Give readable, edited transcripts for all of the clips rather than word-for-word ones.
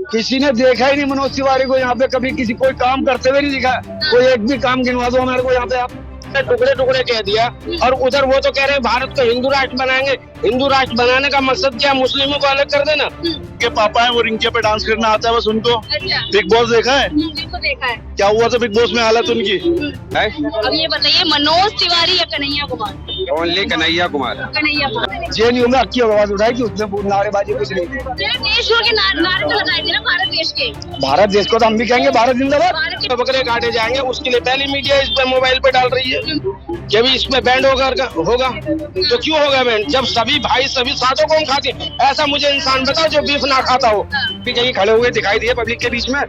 किसी ने देखा ही नहीं मनोज तिवारी को यहाँ पे, कभी किसी कोई काम करते हुए नहीं दिखा। कोई एक भी काम गिनवा दो हमारे को यहाँ पे आप। टुकड़े टुकड़े कह दिया, और उधर वो तो कह रहे हैं भारत को हिंदू राष्ट्र बनाएंगे। हिंदू राष्ट्र बनाने का मकसद क्या, मुस्लिमों को अलग कर देना? के पापा है वो रिंकिया पे डांस करना आता है बस उनको। अच्छा। बिग बॉस देखा है? बिल्कुल देखा है। क्या हुआ था बिग बॉस में हालत उनकी? अब ये बताइए, मनोज तिवारी या कन्हैया कुमार? ओनली कन्हैया कुमार। कन्हैया कुमार। जेएनयू में अक्की आवाज उठाई थी, उसने नारेबाजी कुछ नहीं की। देश के नारे तो लगाए थे ना, भारत देश के। भारत देश को तो हम भी कहेंगे भारत जिंदाबाद। भारत के बकरे काटे जाएंगे, उसके लिए पहली मीडिया इस पे मोबाइल पे डाल रही है कि भी इसमें बैंड होगा। तो क्यों होगा बैंड, जब सभी भाई सभी साथों को हम खाते हैं? ऐसा मुझे इंसान बताओ जो बीफ ना खाता हो। कहीं खड़े हुए दिखाई दिए पब्लिक के बीच में।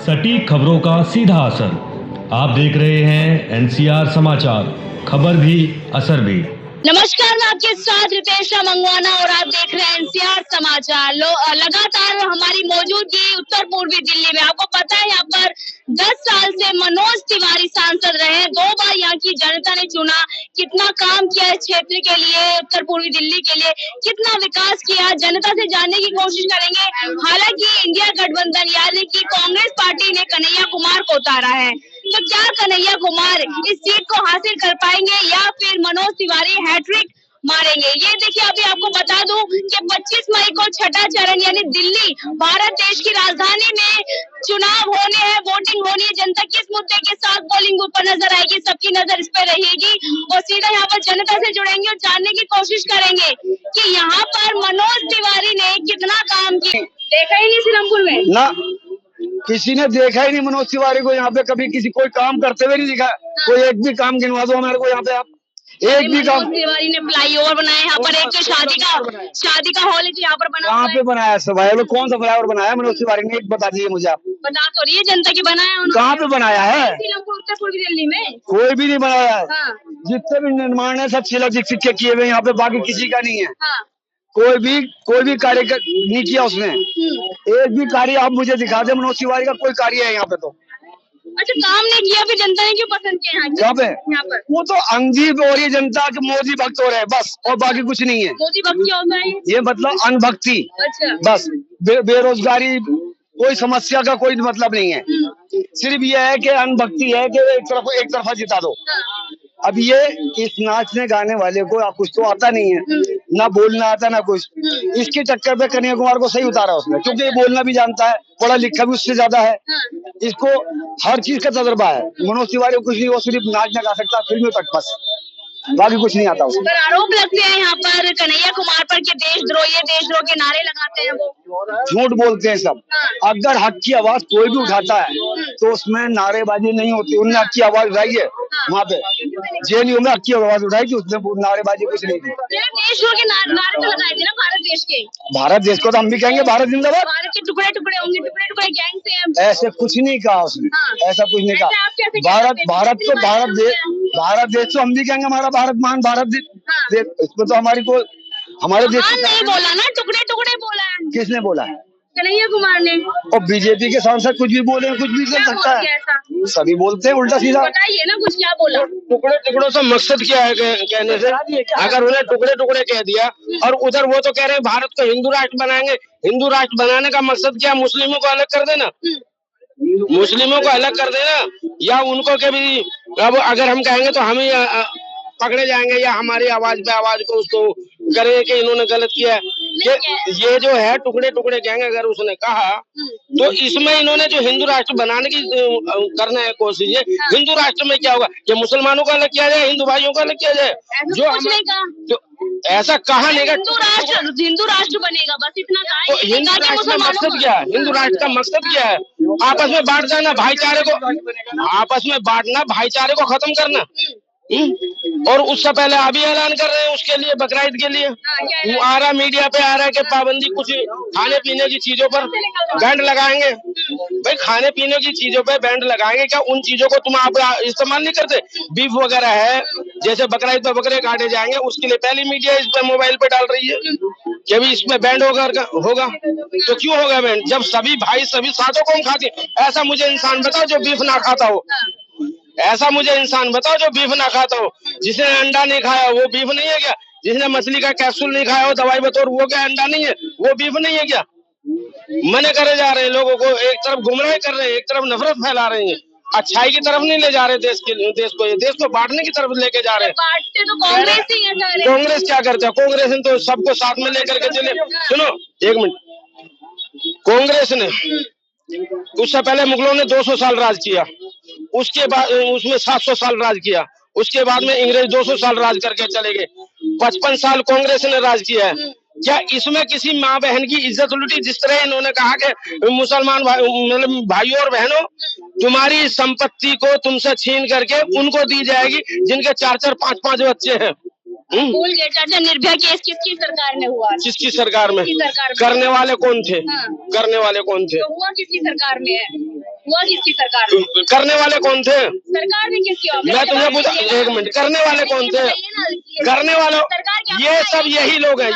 सटीक खबरों का सीधा असर। आप देख रहे हैं एनसीआर समाचार, खबर भी असर भी। नमस्कार, मैं आपके साथ रितेशा मंगवाना और आप देख रहे हैं एनसीआर समाचार। लगातार हमारी मौजूदगी उत्तर पूर्वी दिल्ली में। आपको पता है, यहाँ पर 10 साल से मनोज तिवारी सांसद रहे। 2 बार यहाँ की जनता ने चुना। कितना काम किया है क्षेत्र के लिए, उत्तर पूर्वी दिल्ली के लिए, कितना विकास किया, जनता से जानने की कोशिश करेंगे। हालांकि इंडिया गठबंधन यानी कि कांग्रेस पार्टी ने कन्हैया कुमार को उतारा है, तो क्या कन्हैया कुमार इस सीट को हासिल कर पाएंगे या फिर मनोज तिवारी हैट्रिक मारेंगे? ये देखिए, अभी आपको बता दूं कि 25 मई को छठा चरण यानी दिल्ली, भारत देश की राजधानी में चुनाव होने हैं, वोटिंग होनी है। जनता किस मुद्दे के साथ पोलिंग बूथ पर नजर आएगी, सबकी नजर इस पर रहेगी और सीधा यहाँ पर जनता से जुड़ेंगे और जानने की कोशिश करेंगे कि यहाँ पर मनोज तिवारी ने कितना काम किया। देखा ही नहीं सिलमपुर में ना, किसी ने देखा ही नहीं मनोज तिवारी को यहाँ पे, कभी किसी कोई काम करते हुए नहीं दिखा। कोई एक भी काम गिनवा दो हमारे को यहाँ पे आप। एक भी काम। मनोज तिवारी ने फ्लाईओवर बनाया यहाँ पर, एक शादी का हॉल है यहाँ पर बना। कहाँ पे बनाया फ्लाईओवर? कौन सा फ्लाईओवर बनाया मनोज तिवारी ने, एक बता दीजिए मुझे आप। बता तो रही है जनता की बनाया है। कहाँ पे बनाया है? सीलमपुर उत्तर पूर्वी दिल्ली में कोई भी नहीं बनाया है। हाँ। जितने भी निर्माण है सब शीला दीक्षित के किए हुए यहाँ पे, बाकी किसी का नहीं है। हाँ। कोई भी कार्य नहीं किया उसने। एक भी कार्य आप मुझे दिखा दे मनोज तिवारी का, कोई कार्य है यहाँ पे तो। अच्छा, काम नहीं किया, फिर जनता ने क्यों पसंद किया यहाँ पे? यहाँ पर वो तो अंधी हो रही है जनता के, मोदी भक्त हो रहे हैं बस, और बाकी कुछ नहीं है। मोदी भक्त क्या होता है? ये मतलब अनभक्ति। अच्छा। बस बेरोजगारी, कोई समस्या का कोई मतलब नहीं है। सिर्फ ये है कि अनभक्ति है कि एक तरफा जिता दो। अब ये इस नाचने गाने वाले को कुछ तो आता नहीं है, ना बोलना आता ना कुछ। इसके चक्कर पे कन्हैया कुमार को सही उतारा उसने, क्योंकि ये बोलना भी जानता है, पढ़ा लिखा भी उससे ज्यादा है। इसको हर चीज का तजुर्बा है। मनोज तिवारी को कुछ नहीं, वो सिर्फ नाचना गा सकता, फिल्मों तक बस, बाकी कुछ नहीं आता उसको। पर आरोप लगते हैं यहाँ पर कन्हैया कुमार पर कि देशद्रोह के नारे लगाते हैं वो। झूठ बोलते हैं सब। अगर हक की आवाज कोई भी उठाता है तो उसमें नारेबाजी नहीं होती। उनने हक की आवाज उठाई है वहाँ पे, जेएनयू में हक की आवाज उठाई थी, उसने नारेबाजी कुछ नहीं की। देशद्रोह के नारे तो लगाए थे ना, भारत देश के। भारत देश को तो हम भी कहेंगे भारत जिंदाबाद। भारत के टुकड़े टुकड़े होंगे, टुकड़े टुकड़े गैंग से हम। ऐसे कुछ नहीं कहा उसने। ऐसा कुछ नहीं कहा। भारत देश तो हम भी कहेंगे हमारा भारत महान भारत देश। इसमें तो हमारे देश नहीं बोला ना, टुकड़े टुकड़े बोला है। किसने बोला है? कन्हैया कुमार ने। और बीजेपी के सांसद कुछ भी बोले, कुछ भी कर सकता है। सभी बोलते हैं उल्टा सीधा। बताइए ना कुछ, क्या बोला? टुकड़े टुकड़ों से मकसद क्या है कहने से? अगर उन्हें टुकड़े टुकड़े कह दिया, और उधर वो तो कह रहे हैं भारत को हिंदू राष्ट्र बनाएंगे। हिंदू राष्ट्र बनाने का मकसद क्या, मुस्लिमों को अलग कर देना? मुस्लिमों को अलग कर देना, या उनको के भी अब अगर हम कहेंगे तो हम ही पकड़े जाएंगे, या हमारी आवाज पे आवाज को उसको करेंगे कि इन्होंने गलत किया है। ये जो है टुकड़े टुकड़े कहेंगे, अगर उसने कहा तो इसमें इन्होंने जो हिंदू राष्ट्र बनाने की करना है कोशिश है। हिंदू राष्ट्र में क्या होगा, कि मुसलमानों को अलग किया जाए, हिंदू भाइयों को अलग किया जाए? जो ऐसा कहा नहीं, हिंदू राष्ट्र बनेगा, बस इतना कहा। तो हिंदू राष्ट्र का मकसद क्या है? हिंदू राष्ट्र का मकसद क्या है? आपस में बांट जाना, भाईचारे को आपस में बांटना, भाईचारे को खत्म करना। और उससे पहले अभी ऐलान कर रहे हैं उसके लिए, बकरा ईद के लिए वो आ रहा, मीडिया पे आ रहा है कि पाबंदी कुछ खाने पीने की चीजों पर बैंड लगाएंगे। भाई खाने पीने की चीजों पे बैंड लगाएंगे क्या? उन चीजों को तुम आप इस्तेमाल नहीं करते? बीफ वगैरह है, जैसे बकरा ईद पे बकरे काटे जाएंगे, उसके लिए पहली मीडिया इस पे मोबाइल पे डाल रही है कि भी इसमें बैंड होगा। तो क्यों होगा बैंड, जब सभी भाई सभी साथों को हम खाते हैं? ऐसा मुझे इंसान बताओ जो बीफ ना खाता हो। ऐसा मुझे इंसान बताओ जो बीफ ना खाता हो। जिसने अंडा नहीं खाया वो बीफ नहीं है क्या? जिसने मछली का कैप्सूल नहीं खाया हो दवाई बतौर, वो क्या अंडा नहीं है? वो बीफ नहीं है क्या? मना करे जा रहे हैं लोगों को, एक तरफ गुमराह कर रहे हैं, एक तरफ नफरत फैला रहे हैं, अच्छाई की तरफ नहीं ले जा रहे देश को बांटने की तरफ लेके जा रहे हैं। बांटते तो कांग्रेस ही है सारे। कांग्रेस क्या करता है? कांग्रेस ने तो सबको साथ में लेकर के चले। सुनो एक मिनट, कांग्रेस ने उससे पहले मुगलों ने 200 साल राज किया, उसके बाद उसमें 700 साल राज किया, उसके बाद में अंग्रेज 200 साल राज करके चले गए, 55 साल कांग्रेस ने राज किया है। क्या इसमें किसी माँ बहन की इज्जत लुटी? जिस तरह इन्होंने कहा कि मुसलमान मतलब भाइयों और बहनों, तुम्हारी संपत्ति को तुमसे छीन करके उनको दी जाएगी जिनके 4-4, 5-5 बच्चे हैं। भूल गए चाचा, निर्भया केस किसकी सरकार में हुआ? किसकी सरकार में? किसकी सरकार में? करने वाले कौन थे? हाँ। करने वाले कौन थे? तो हुआ किसकी सरकार में है? हुआ किसकी सरकार में? करने वाले कौन थे? सरकार में किसकी होगी? मैं तुम्हें पूछा, एक मिनट, करने वाले कौन थे? करने वाले ये सब यही लोग हैं,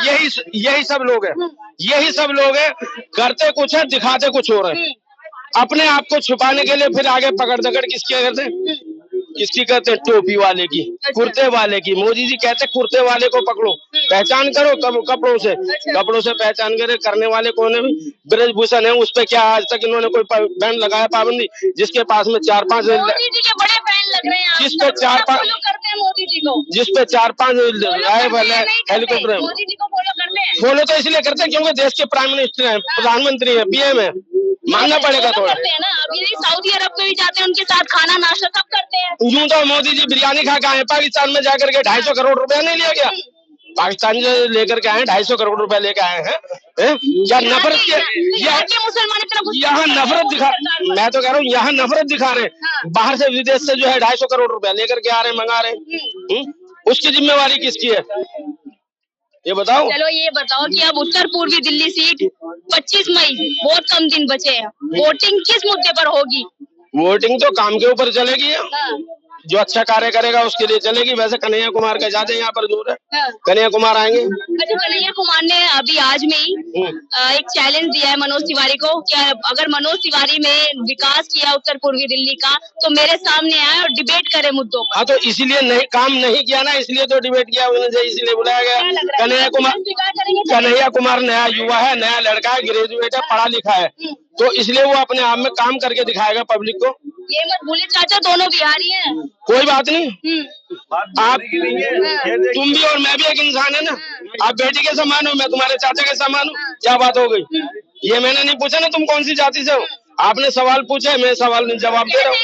यही सब लोग हैं, यही सब लोग हैं। करते कुछ है, दिखाते कुछ हो रहे हैं। अपने आप को छुपाने के लिए फिर आगे पकड़ दकड़ किसकी करते हैं? किसकी करते हैं? टोपी वाले की, कुर्ते वाले की। मोदी जी कहते कुर्ते वाले को पकड़ो, पहचान करो कपड़ों से पहचान करे। करने वाले कौन है? ब्रजभूषण है, उस पे क्या आज तक इन्होंने कोई बैन लगाया पाबंदी? जिसके पास में 4-5 मोदी जी के बड़े फैन लग रहे हैं। जिस पे 4-5 करते हैं मोदी जी को, जिस पे 4-5 आए वाले हेलीकॉप्टर, मोदी जी को फॉलो करते हैं। फॉलो तो इसलिए करते हैं क्योंकि देश के प्राइम मिनिस्टर हैं, प्रधानमंत्री है, पीएम है, मानना पड़ेगा थोड़ा। करते हैं ना, अब यदि सऊदी अरब में भी जाते हैं उनके साथ खाना नाश्ता सब करते हैं। यूं तो मोदी जी बिरयानी खा के आए, पाकिस्तान में जाकर के 250 करोड़ रुपया नहीं लिया गया? पाकिस्तान से लेकर के आए, 250 करोड़ रुपया लेके आए हैं। क्या नफरत के मुसलमान इतना कुछ यहाँ नफरत दिखा, मैं तो कह रहा हूँ यहाँ नफरत दिखा रहे हैं। बाहर से विदेश से जो है 250 करोड़ रुपया लेकर के आ रहे हैं, मंगा रहे हैं। उसकी जिम्मेवारी किसकी है ये बताओ? चलो ये बताओ कि अब उत्तर पूर्वी दिल्ली सीट 25 मई, बहुत कम दिन बचे हैं, वोटिंग किस मुद्दे पर होगी? वोटिंग तो काम के ऊपर चलेगी। हाँ। जो अच्छा कार्य करेगा उसके लिए चलेगी। वैसे कन्हैया कुमार का ज्यादा यहाँ पर दूर है, हाँ। कन्हैया कुमार आएंगे। अच्छा, कन्हैया कुमार ने अभी आज में ही एक चैलेंज दिया है मनोज तिवारी को, क्या अगर मनोज तिवारी में विकास किया उत्तर पूर्वी दिल्ली का तो मेरे सामने आए और डिबेट करे मुद्दों पर। हाँ तो इसीलिए नहीं काम नहीं किया ना, इसलिए तो डिबेट किया उन्होंने, इसलिए बुलाया गया। कन्हैया कुमार नया युवा है, नया लड़का है, ग्रेजुएट है, पढ़ा लिखा है, तो इसलिए वो अपने आप में काम करके दिखाएगा पब्लिक को। ये मत भूलिए चाचा, दोनों बिहारी हैं। कोई बात नहीं, आप तुम भी और मैं भी एक इंसान है ना। आप बेटी के समान हो, मैं तुम्हारे चाचा के समान हूँ। क्या बात हो गई? ये मैंने नहीं पूछा ना तुम कौन सी जाति से हो, आपने सवाल पूछा, मैं सवाल जवाब दे रहा हूँ।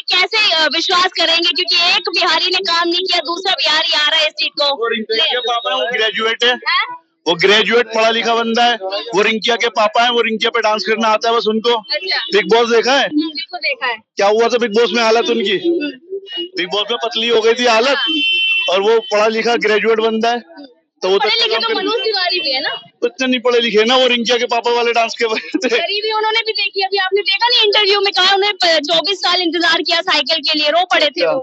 कैसे विश्वास करेंगे, क्योंकि एक बिहारी ने काम नहीं किया, दूसरा बिहारी आ रहा है इस सीट को। वो ग्रेजुएट है, वो ग्रेजुएट पढ़ा लिखा बंदा है। वो रिंकिया के पापा है, वो रिंकिया पे डांस करना आता है बस उनको। बिग बॉस देखा है? बिल्कुल देखा है। क्या हुआ था बिग बॉस में हालत उनकी? बिग बॉस में पतली हो गई थी हालत, और वो पढ़ा लिखा ग्रेजुएट बंदा है, तो वो पढ़े लिखे तो मनोज तिवारी भी है ना। इतने नहीं पढ़े लिखे ना, वो रिंकिया के पापा वाले डांस के वजह से। गरीबी उन्होंने भी देखी, अभी आपने देखा नहीं इंटरव्यू में कहा उन्होंने 24 साल इंतजार किया साइकिल के लिए, रो पड़े थे वो।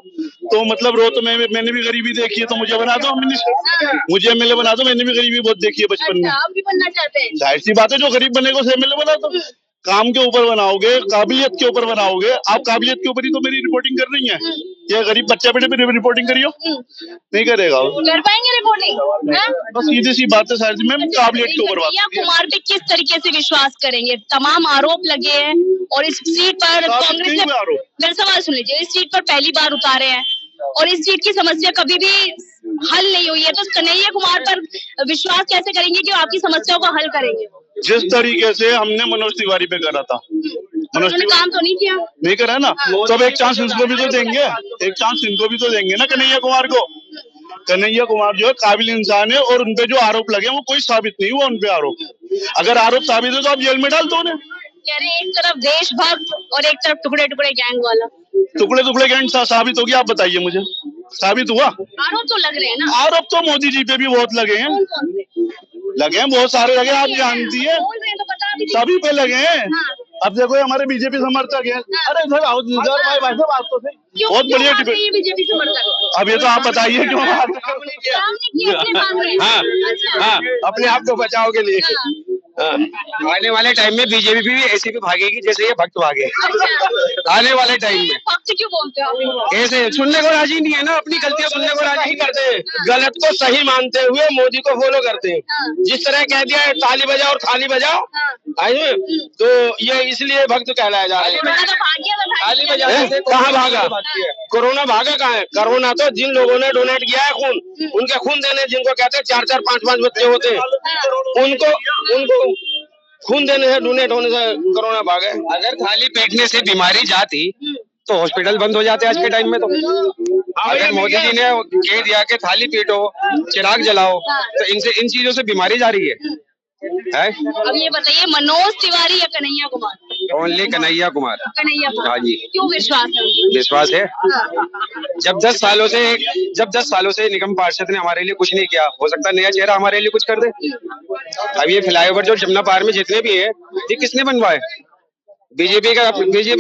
तो मतलब रो तो मैंने भी गरीबी देखी है, तो मुझे बना दो मिनिस्टर, मुझे एमएलए बना दो, मैंने भी गरीबी बहुत देखी है बचपन में। आप भी बनना चाहते हैं? जाहिर सी बात है, जो गरीब बनेगा उसे एमएलए बना दो। काम के ऊपर बनाओगे, काबिलियत के ऊपर बनाओगे। आप काबिलियत के ऊपर ही तो मेरी रिपोर्टिंग कर रही है। ये गरीब बच्चा बेटे पे रिपोर्टिंग करियो, नहीं करेगा। कर पाएंगे रिपोर्टिंग? बस सीधी सी बात है सर जी, मैम काबिलियत के ऊपर बात। कन्हैया कुमार पे किस तरीके से विश्वास करेंगे? तमाम आरोप लगे हैं और इस सीट पर कांग्रेस ने, मेरा सवाल सुन लीजिए, इस सीट पर पहली बार उतारे हैं और इस सीट की समस्या कभी भी हल नहीं हुई है, तो कन्हैया कुमार पर विश्वास कैसे करेंगे कि वो आपकी समस्याओं को हल करेंगे? जिस तरीके से हमने मनोज तिवारी पे करा था, मनोज तिवारी काम तो नहीं किया, नहीं करा ना, तो अब एक चांस इनको भी तो देंगे, एक चांस इनको भी तो देंगे ना कन्हैया कुमार को। कन्हैया कुमार जो है काबिल इंसान है, और उनपे जो आरोप लगे वो कोई साबित नहीं हुआ उनपे आरोप। अगर आरोप साबित है तो आप जेल में डाल दो उन्हें। कह रहे हैं एक तरफ देशभक्त और एक तरफ टुकड़े टुकड़े गैंग वाला। टुकड़े टुकड़े गैंग साबित हो गया? आप बताइए मुझे, साबित हुआ? आरोप तो लग रहे हैं ना। आरोप तो मोदी जी पे भी बहुत लगे हैं, लगे हैं, बहुत सारे लगे हैं, आप जानती है, सभी पे लगे हैं। अब देखो हमारे बीजेपी समर्थक है, अरे सर भाई भाई साहब आप तो बहुत बढ़िया डिबेट। बीजेपी समर्थक, अब ये तो आप बताइए क्यों? हाँ, अपने आप को बचाव के लिए। आने वाले टाइम में बीजेपी भी ऐसी भी भागेगी जैसे ये भक्त भागे। आने वाले टाइम में भक्त ऐसे क्यों बोलते हो आप? ऐसे सुनने को राजी नहीं है ना, अपनी गलतियां सुनने को राजी नहीं करते, गलत को सही मानते हुए मोदी को फॉलो करते हैं। हाँ। जिस तरह कह दिया है ताली बजाओ और थाली बजाओ, हाँ। आए तो ये इसलिए भक्त कहलाया जा रहा कोरोना तो भाग गया, बधाई है। कहाँ भागा? कोरोना भागा कहाँ है? कोरोना तो जिन लोगों ने डोनेट किया है खून, उनके खून देने, जिनको कहते हैं 4-4, 5-5 बच्चे होते हैं, उनको खून देने से, डोनेट होने से कोरोना भागा है। अगर थाली पीटने से बीमारी जाती तो हॉस्पिटल बंद हो जाते आज के टाइम में। तो अगर मोदी जी ने कह दिया कि थाली पीटो, चिराग जलाओ, तो इन चीजों से बीमारी जा रही है। अब ये बताइए, मनोज तिवारी या कन्हैया कुमार? ओनली कन्हैया कुमार। कन्हैया कुमार। हाँ जी। क्यों विश्वास है उनको? विश्वास है। हाँ। जब 10 सालों से निगम पार्षद ने हमारे लिए कुछ नहीं किया, हो सकता है नया चेहरा हमारे लिए कुछ कर दे। अब ये फ्लाईओवर जो जमुना पार में जितने भी है, ये किसने बनवाए? बीजेपी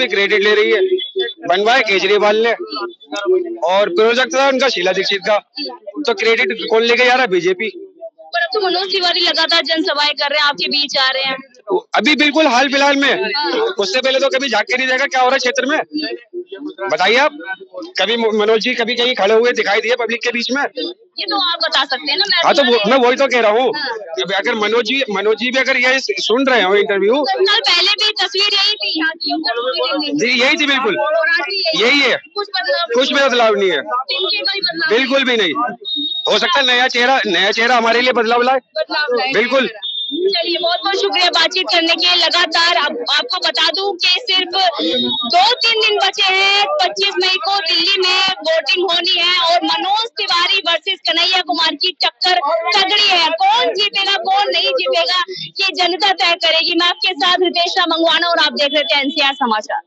क्रेडिट ले रही है। बनवाए केजरीवाल ने, और प्रोजेक्ट था उनका शीला दीक्षित का, तो क्रेडिट कौन लेके जा रहा है? बीजेपी। पर अब तो मनोज तिवारी लगातार जनसभाएं कर रहे हैं, आपके बीच आ रहे हैं। अभी बिल्कुल हाल फिलहाल में, उससे पहले तो कभी झांक के नहीं देखा क्या हो रहा है क्षेत्र में। बताइए आप, कभी मनोज जी कभी कहीं खड़े हुए दिखाई दिए पब्लिक के बीच में? ये तो आप बता सकते हैं ना। हाँ, तो मैं वही तो कह रहा हूँ। अगर मनोज जी भी अगर ये सुन रहे हो इंटरव्यू, कल पहले भी तस्वीर यही थी यहाँ की, उत्तर पूर्वी दिल्ली जी यही थी, बिल्कुल यही है, कुछ भी बदलाव नहीं है, बिल्कुल भी नहीं। हो सकता है नया चेहरा हमारे लिए बदलाव लाए, बिल्कुल। चलिए, बहुत बहुत शुक्रिया बातचीत करने के लिए। लगातार आपको बता दूं कि सिर्फ 2-3 दिन बचे हैं, 25 मई को दिल्ली में वोटिंग होनी है और मनोज तिवारी वर्सेस कन्हैया कुमार की टक्कर तगड़ी है। कौन जीतेगा कौन नहीं जीतेगा ये जनता तय करेगी। मैं आपके साथ रितेश मंगवाना और आप देख रहे थे NCR समाचार।